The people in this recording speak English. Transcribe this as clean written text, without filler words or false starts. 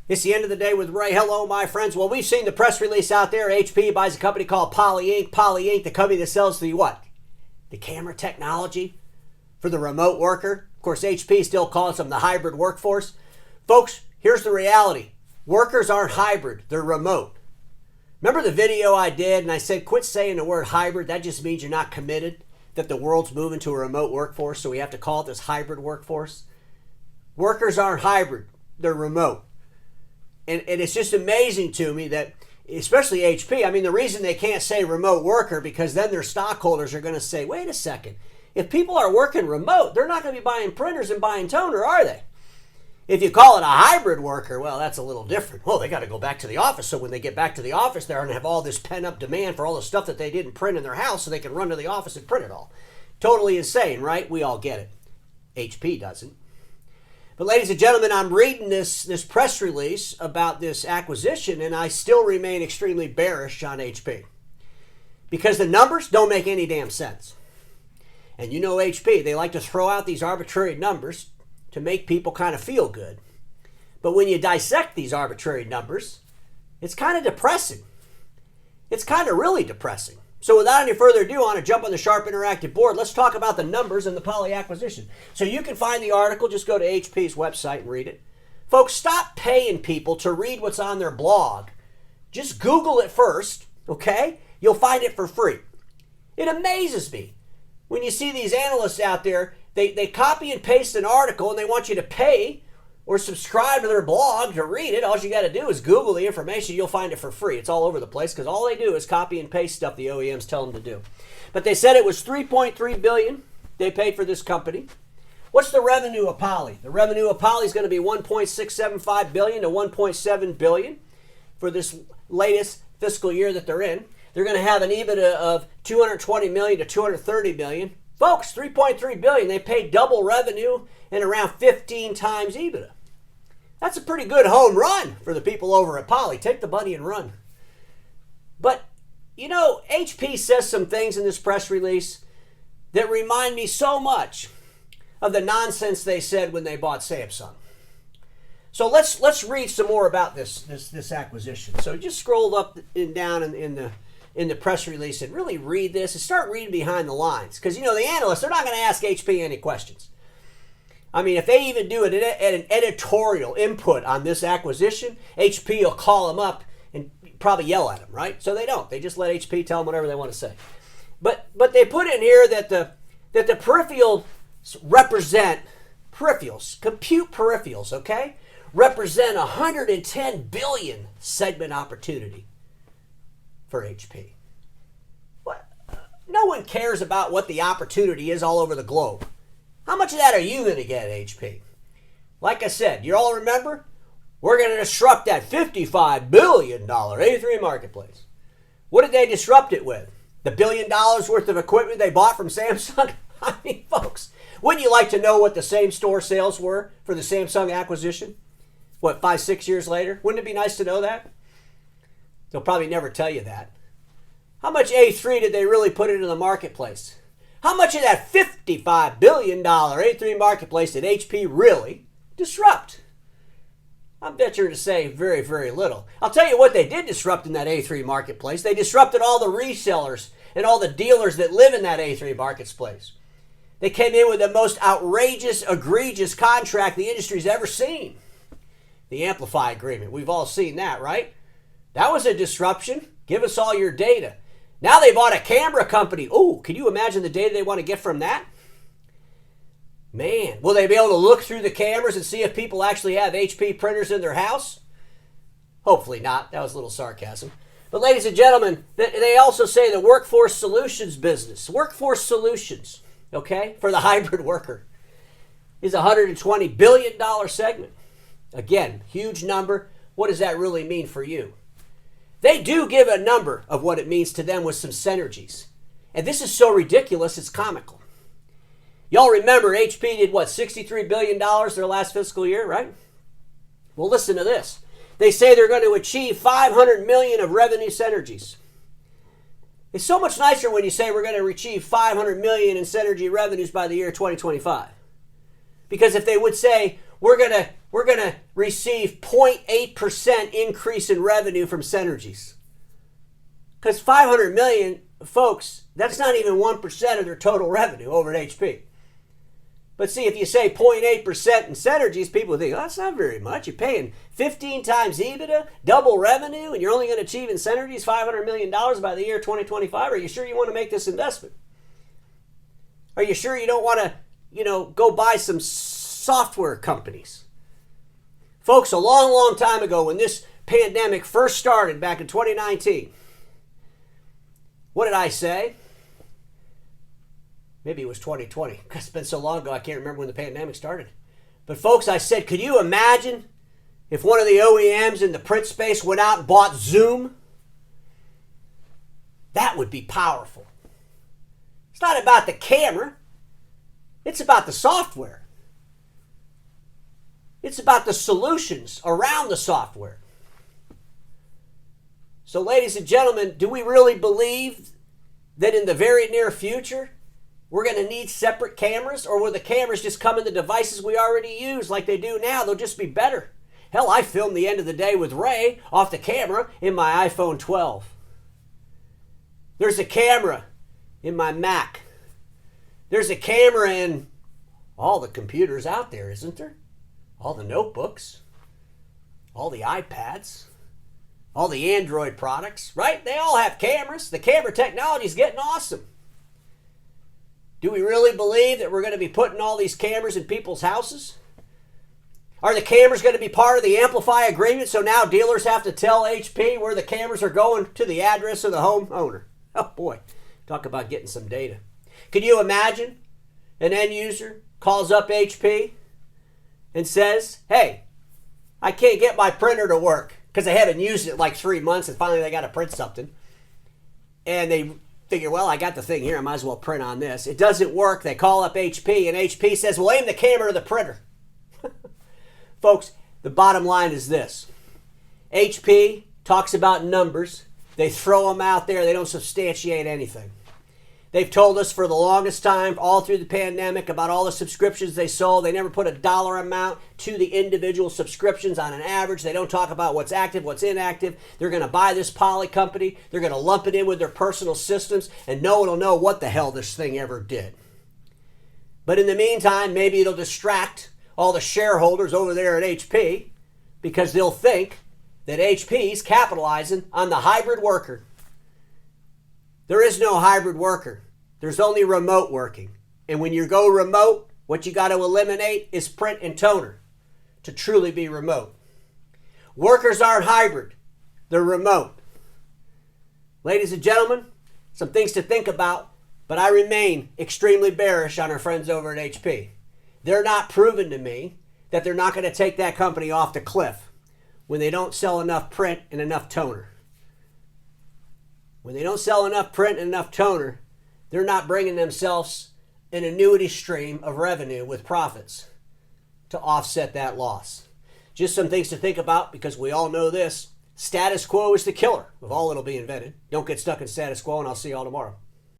It's the end of the day with Ray. Hello, my friends. Well, we've seen the press release out there. HP buys a company called Poly Inc. Poly Inc., the company that sells the what? The camera technology for the remote worker. Of course, HP still calls them the hybrid workforce. Folks, here's the reality. Workers aren't hybrid. They're remote. Remember the video I did and I said, quit saying the word hybrid. That just means you're not committed, that the world's moving to a remote workforce, so we have to call it this hybrid workforce. Workers aren't hybrid. They're remote. And it's just amazing to me that, especially HP, I mean, the reason they can't say remote worker, because then their stockholders are going to say, wait a second, if people are working remote, they're not going to be buying printers and buying toner, are they? If you call it a hybrid worker, well, that's a little different. Well, they got to go back to the office, so when they get back to the office, they're going to have all this pent-up demand for all the stuff that they didn't print in their house so they can run to the office and print it all. Totally insane, right? We all get it. HP doesn't. But ladies and gentlemen, I'm reading this press release about this acquisition, and I still remain extremely bearish on HP. Because the numbers don't make any damn sense. And you know HP, they like to throw out these arbitrary numbers to make people kind of feel good. But when you dissect these arbitrary numbers, it's kind of depressing. It's kind of really depressing. So without any further ado, I want to jump on the Sharp Interactive board. Let's talk about the numbers and the Poly acquisition. So you can find the article. Just go to HP's website and read it. Folks, stop paying people to read what's on their blog. Just Google it first, okay? You'll find it for free. It amazes me when you see these analysts out there, they copy and paste an article and they want you to pay or subscribe to their blog to read it. All you got to do is Google the information. You'll find it for free. It's all over the place because all they do is copy and paste stuff the OEMs tell them to do. But they said it was $3.3 billion they paid for this company. What's the revenue of Poly? The revenue of Poly is going to be $1.675 billion to $1.7 billion for this latest fiscal year that they're in. They're going to have an EBITDA of $220 million to $230 million. Folks, $3.3 billion. They paid double revenue and around 15 times EBITDA. That's a pretty good home run for the people over at Poly. Take the money and run. But, you know, HP says some things in this press release that remind me so much of the nonsense they said when they bought Samsung. So let's read some more about this acquisition. So just scroll up and down in the press release and really read this and start reading behind the lines. Because, you know, the analysts, they're not going to ask HP any questions. I mean, if they even do an editorial input on this acquisition, HP will call them up and probably yell at them, right? So they don't. They just let HP tell them whatever they want to say. But they put in here that the peripherals represent compute peripherals, okay, represent 110 billion segment opportunity for HP. What? No one cares about what the opportunity is all over the globe. How much of that are you going to get, HP? Like I said, you all remember? We're going to disrupt that $55 billion A3 marketplace. What did they disrupt it with? The $1 billion worth of equipment they bought from Samsung? I mean, folks, wouldn't you like to know what the same store sales were for the Samsung acquisition? What, 5-6 years later? Wouldn't it be nice to know that? They'll probably never tell you that. How much A3 did they really put into the marketplace? How much of that $55 billion A3 marketplace did HP really disrupt? I'm venturing to say very, very little. I'll tell you what they did disrupt in that A3 marketplace. They disrupted all the resellers and all the dealers that live in that A3 marketplace. They came in with the most outrageous, egregious contract the industry's ever seen. The Amplify agreement. We've all seen that, right? That was a disruption. Give us all your data. Now they bought a camera company. Oh, can you imagine the data they want to get from that? Man, will they be able to look through the cameras and see if people actually have HP printers in their house? Hopefully not. That was a little sarcasm. But ladies and gentlemen, they also say the workforce solutions business, workforce solutions, okay, for the hybrid worker is a $120 billion segment. Again, huge number. What does that really mean for you? They do give a number of what it means to them with some synergies. And this is so ridiculous, it's comical. Y'all remember HP did what, $63 billion their last fiscal year, right? Well, listen to this. They say they're going to achieve $500 million of revenue synergies. It's so much nicer when you say we're going to achieve $500 million in synergy revenues by the year 2025. Because if they would say we're going to we're going to receive 0.8% increase in revenue from synergies. Because 500 million, folks, that's not even 1% of their total revenue over at HP. But see, if you say 0.8% in synergies, people think, oh, that's not very much. You're paying 15 times EBITDA, double revenue, and you're only going to achieve in synergies $500 million by the year 2025. Are you sure you want to make this investment? Are you sure you don't want to, go buy some software companies? Folks, a long, long time ago when this pandemic first started back in 2019, what did I say? Maybe it was 2020. It's been so long ago, I can't remember when the pandemic started. But folks, I said, could you imagine if one of the OEMs in the print space went out and bought Zoom? That would be powerful. It's not about the camera. It's about the software. It's about the solutions around the software. So, ladies and gentlemen, do we really believe that in the very near future, we're going to need separate cameras, or will the cameras just come in the devices we already use like they do now? They'll just be better. Hell, I filmed the end of the day with Ray off the camera in my iPhone 12. There's a camera in my Mac. There's a camera in all the computers out there, isn't there? All the notebooks, all the iPads, all the Android products, right? They all have cameras. The camera technology is getting awesome. Do we really believe that we're going to be putting all these cameras in people's houses? Are the cameras going to be part of the Amplify agreement, so now dealers have to tell HP where the cameras are going to the address of the homeowner? Oh boy, talk about getting some data. Can you imagine an end user calls up HP and says, hey, I can't get my printer to work because they haven't used it like 3 months and finally they got to print something. And they figure, well, I got the thing here, I might as well print on this. It doesn't work. They call up HP and HP says, well, aim the camera to the printer. Folks, the bottom line is this. HP talks about numbers. They throw them out there. They don't substantiate anything. They've told us for the longest time, all through the pandemic, about all the subscriptions they sold. They never put a dollar amount to the individual subscriptions on an average. They don't talk about what's active, what's inactive. They're going to buy this Poly company. They're going to lump it in with their personal systems, and no one will know what the hell this thing ever did. But in the meantime, maybe it'll distract all the shareholders over there at HP because they'll think that HP's capitalizing on the hybrid worker. There is no hybrid worker. There's only remote working. And when you go remote, what you got to eliminate is print and toner to truly be remote. Workers aren't hybrid. They're remote. Ladies and gentlemen, some things to think about, but I remain extremely bearish on our friends over at HP. They're not proving to me that they're not going to take that company off the cliff when they don't sell enough print and enough toner. When they don't sell enough print and enough toner, they're not bringing themselves an annuity stream of revenue with profits to offset that loss. Just some things to think about, because we all know this. Status quo is the killer of all that'll be invented. Don't get stuck in status quo, and I'll see you all tomorrow.